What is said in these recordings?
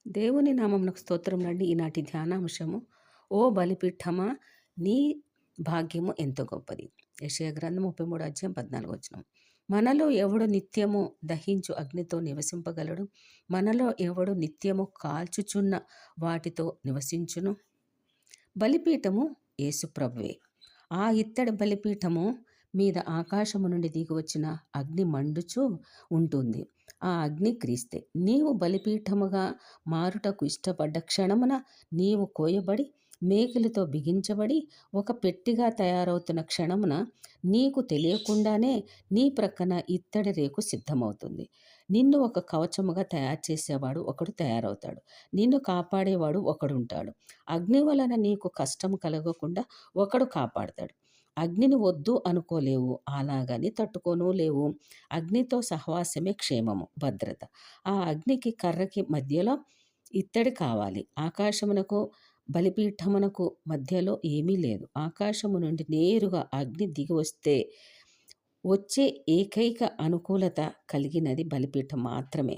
దేవుని నామమునకు స్తోత్రం నండి. ఈనాటి ధ్యానాంశము, ఓ బలిపీఠమా నీ భాగ్యము ఎంతో గొప్పది. యెషయా గ్రంథం 33 అధ్యాయం 14 వచనం. మనలో ఎవడు నిత్యము దహించు అగ్నితో నివసింపగలడు? మనలో ఎవడు నిత్యము కాల్చుచున్న వాటితో నివసించును? బలిపీఠము యేసు ప్రభువే. ఆ ఇత్తడి బలిపీఠము మీద ఆకాశము నుండి దిగివచ్చిన అగ్ని మండుచూ ఉంటుంది. ఆ అగ్ని క్రీస్తే. నీవు బలిపీఠముగా మారుటకు ఇష్టపడ్డ క్షణమున నీవు కోయబడి మేకులతో బిగించబడి ఒక పెట్టిగా తయారవుతున్న క్షణమున నీకు తెలియకుండానే నీ ప్రక్కన ఇత్తడి రేకు సిద్ధమవుతుంది. నిన్ను ఒక కవచముగా తయారు చేసేవాడు ఒకడు తయారవుతాడు. నిన్ను కాపాడేవాడు ఒకడుంటాడు. అగ్ని వలన నీకు కష్టం కలగకుండా ఒకడు కాపాడతాడు. అగ్నిని వద్దు అనుకోలేవు, అలాగని తట్టుకోను లేవు. అగ్నితో సహవాసమే క్షేమము, భద్రత. ఆ అగ్నికి కర్రకి మధ్యలో ఇత్తడి కావాలి. ఆకాశమునకు బలిపీఠమునకు మధ్యలో ఏమీ లేదు. ఆకాశము నుండి నేరుగా అగ్ని దిగి వచ్చే ఏకైక అనుకూలత కలిగినది బలిపీఠం మాత్రమే.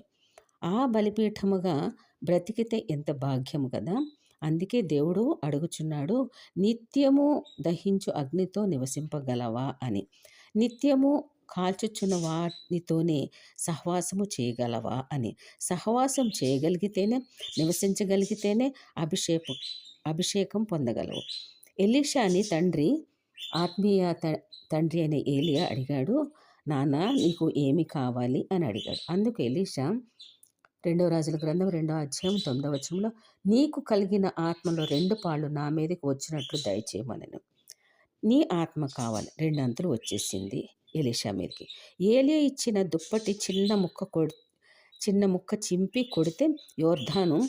ఆ బలిపీఠముగా బ్రతికితే ఎంత భాగ్యము కదా. అందుకే దేవుడు అడుగుచున్నాడు, నిత్యము దహించు అగ్నితో నివసింపగలవా అని. నిత్యము కాల్చుచున్న వాటితోనే సహవాసము చేయగలవా అని. సహవాసం చేయగలిగితేనే, నివసించగలిగితేనే అభిషేకం పొందగలవు. ఎలీషాని ఆత్మీయ తండ్రి అయిన ఏలియా అడిగాడు, నాన్న నీకు ఏమి కావాలి అని అడిగాడు. అందుకు ఎలీషా 2 రాజుల గ్రంథం 2వ అధ్యాయం 9వ వచనంలో, నీకు కలిగిన ఆత్మలో 2 పాళ్ళు నా మీదకి వచ్చినట్లు దయచేయమనెను. నీ ఆత్మ కావాలి. 2 అంతులు వచ్చేసింది ఎలీషా మీదకి. ఏలియా ఇచ్చిన దుప్పటి చిన్న ముక్క చింపి కొడితే యోర్దాను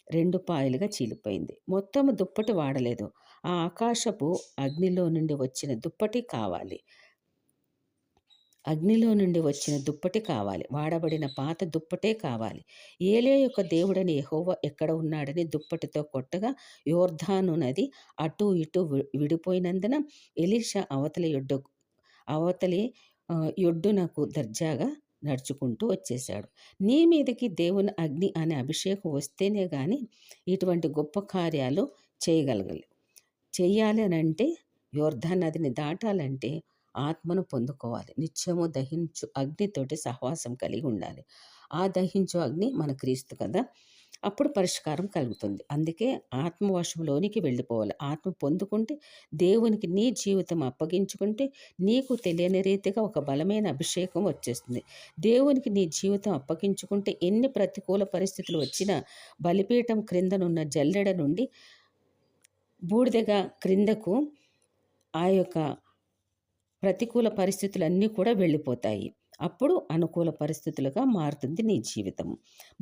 2 పాయలుగా చీలిపోయింది. మొత్తము దుప్పటి వాడలేదు. ఆ ఆకాశపు అగ్నిలో నుండి వచ్చిన దుప్పటి కావాలి. అగ్నిలో నుండి వచ్చిన దుప్పటి కావాలి. వాడబడిన పాత దుప్పటే కావాలి. ఏలియా యొక్క దేవుడని యెహోవా ఎక్కడ ఉన్నాడని దుప్పటితో కొట్టగా యోర్దాను నది అటు ఇటు విడిపోయినందున ఎలీషా అవతలి యొడ్డునకు దర్జాగా నడుచుకుంటూ వచ్చేశాడు. నీ మీదకి దేవుని అగ్ని అనే అభిషేకం వస్తేనే కానీ ఇటువంటి గొప్ప కార్యాలు చెయ్యాలి అని అంటే, యోర్దాను నదిని దాటాలంటే ఆత్మను పొందుకోవాలి. నిత్యము దహించు అగ్నితోటి సహవాసం కలిగి ఉండాలి. ఆ దహించు అగ్ని మన క్రీస్తు కదా. అప్పుడు పరిష్కారం కలుగుతుంది. అందుకే ఆత్మవశంలోనికి వెళ్ళిపోవాలి. ఆత్మ పొందుకుంటే, దేవునికి నీ జీవితం అప్పగించుకుంటే నీకు తెలియని రీతిగా ఒక బలమైన అభిషేకం వచ్చేస్తుంది. దేవునికి నీ జీవితం అప్పగించుకుంటే ఎన్ని ప్రతికూల పరిస్థితులు వచ్చినా బలిపీఠం క్రిందనున్న జల్లెడ నుండి బూడిదగా క్రిందకు ఆ యొక్క ప్రతికూల పరిస్థితులన్నీ కూడా వెళ్ళిపోతాయి. అప్పుడు అనుకూల పరిస్థితులుగా మారుతుంది నీ జీవితం.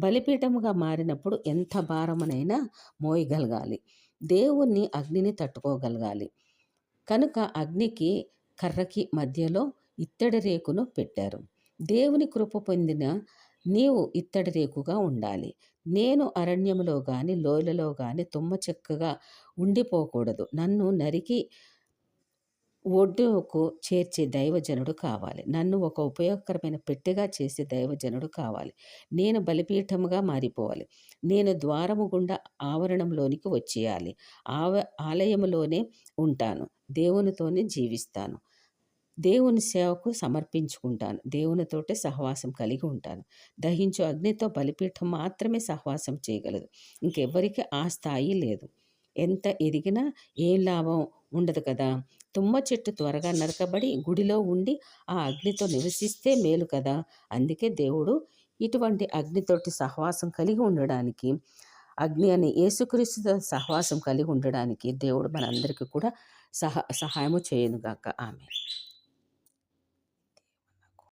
బలిపీఠముగా మారినప్పుడు ఎంత భారమునైనా మోయగలగాలి. దేవుని అగ్నిని తట్టుకోగలగాలి. కనుక అగ్నికి కర్రకి మధ్యలో ఇత్తడి రేకును పెట్టారు. దేవుని కృప పొందిన నీవు ఇత్తడి రేకుగా ఉండాలి. నేను అరణ్యములో కానీ లోయలలో కానీ తుమ్మ చెక్కగా ఉండిపోకూడదు. నన్ను నరికి ఒడ్డుకు చేర్చే దైవజనుడు కావాలి. నన్ను ఒక ఉపయోగకరమైన పెట్టెగా చేసే దైవజనుడు కావాలి. నేను బలిపీఠముగా మారిపోవాలి. నేను ద్వారము గుండా ఆవరణంలోనికి వచ్చేయాలి. ఆలయములోనే ఉంటాను. దేవునితోనే జీవిస్తాను. దేవుని సేవకు సమర్పించుకుంటాను. దేవునితోటే సహవాసం కలిగి ఉంటాను. దహించు అగ్నితో బలిపీఠం మాత్రమే సహవాసం చేయగలదు. ఇంకెవ్వరికి ఆ స్థాయి లేదు. ఎంత ఎదిగినా ఏం లాభం ఉండదు కదా. తుమ్మ చెట్టు త్వరగా నరకబడి గుడిలో ఉండి ఆ అగ్నితో నివసిస్తే మేలు కదా. అందుకే దేవుడు ఇటువంటి అగ్నితోటి సహవాసం కలిగి ఉండడానికి, అగ్ని అని యేసుక్రీస్తుతో సహవాసం కలిగి ఉండడానికి దేవుడు మనందరికీ కూడా సహాయము చేయనుగాక. ఆమేన్.